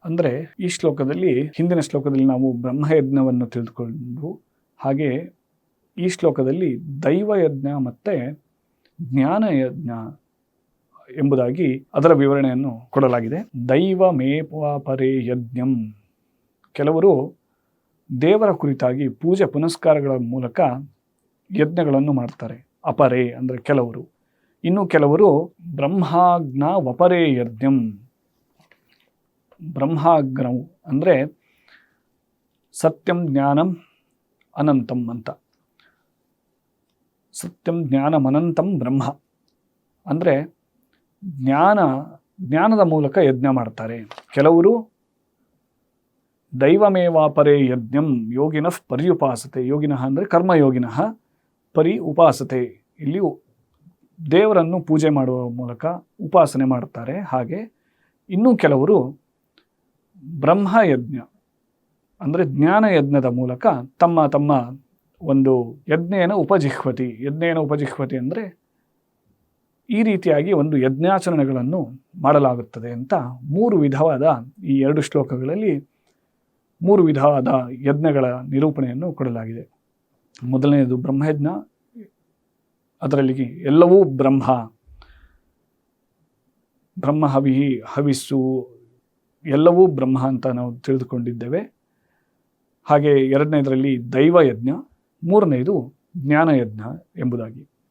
ಅಂದರೆ ಈ ಶ್ಲೋಕದಲ್ಲಿ, ಹಿಂದಿನ ಶ್ಲೋಕದಲ್ಲಿ ನಾವು ಬ್ರಹ್ಮಯಜ್ಞವನ್ನು ತಿಳಿದುಕೊಂಡು, ಹಾಗೆ ಈ ಶ್ಲೋಕದಲ್ಲಿ ದೈವಯಜ್ಞ ಮತ್ತು ಜ್ಞಾನಯಜ್ಞ ಎಂಬುದಾಗಿ ಅದರ ವಿವರಣೆಯನ್ನು ಕೊಡಲಾಗಿದೆ. ದೈವಮೇವಾಪರೇ ಯಜ್ಞಂ, ಕೆಲವರು ದೇವರ ಕುರಿತಾಗಿ ಪೂಜೆ ಪುನಸ್ಕಾರಗಳ ಮೂಲಕ ಯಜ್ಞಗಳನ್ನು ಮಾಡ್ತಾರೆ. ಅಪರೇ ಅಂದರೆ ಕೆಲವರು. ಇನ್ನು ಕೆಲವರು ಬ್ರಹ್ಮಾಗ್ನ ವಪರೇ ಯಜ್ಞಂ, ಬ್ರಹ್ಮಾಗ್ನವು ಅಂದರೆ ಸತ್ಯಂ ಜ್ಞಾನಂ ಅನಂತಂ ಅಂತ. ಸತ್ಯಂ ಜ್ಞಾನಂ ಅನಂತಂ ಬ್ರಹ್ಮ ಅಂದರೆ ಜ್ಞಾನದ ಮೂಲಕ ಯಜ್ಞ ಮಾಡ್ತಾರೆ. ಕೆಲವರು ದೈವಮೇವಾಪರೇ ಯಜ್ಞಂ ಯೋಗಿನಃ ಪರ್ಯುಪಾಸತೆ, ಯೋಗಿನಃ ಅಂದರೆ ಕರ್ಮಯೋಗಿನಃ, ಪರಿ ಉಪಾಸತೆ, ಇಲ್ಲಿ ದೇವರನ್ನು ಪೂಜೆ ಮಾಡುವ ಮೂಲಕ ಉಪಾಸನೆ ಮಾಡುತ್ತಾರೆ. ಹಾಗೆ ಇನ್ನೂ ಕೆಲವರು ಬ್ರಹ್ಮಯಜ್ಞ ಅಂದರೆ ಜ್ಞಾನಯಜ್ಞದ ಮೂಲಕ ತಮ್ಮ ಒಂದು ಯಜ್ಞೇನ ಉಪಜಿಹ್ವತಿ ಅಂದರೆ ಈ ರೀತಿಯಾಗಿ ಒಂದು ಯಜ್ಞಾಚರಣೆಗಳನ್ನು ಮಾಡಲಾಗುತ್ತದೆ ಅಂತ ಮೂರು ವಿಧವಾದ, ಈ 2 ಶ್ಲೋಕಗಳಲ್ಲಿ 3 ವಿಧವಾದ ಯಜ್ಞಗಳ ನಿರೂಪಣೆಯನ್ನು ಕೊಡಲಾಗಿದೆ. ಮೊದಲನೆಯದು ಬ್ರಹ್ಮಯಜ್ಞ, ಅದರಲ್ಲಿ ಎಲ್ಲವೂ ಬ್ರಹ್ಮ ಹವಿಸ್ಸು ಎಲ್ಲವೂ ಬ್ರಹ್ಮ ಅಂತ ನಾವು ತಿಳಿದುಕೊಂಡಿದ್ದೇವೆ. ಹಾಗೆ 2ನೇದರಲ್ಲಿ ದೈವಯಜ್ಞ, 3ನೇದು ಜ್ಞಾನಯಜ್ಞ ಎಂಬುದಾಗಿ.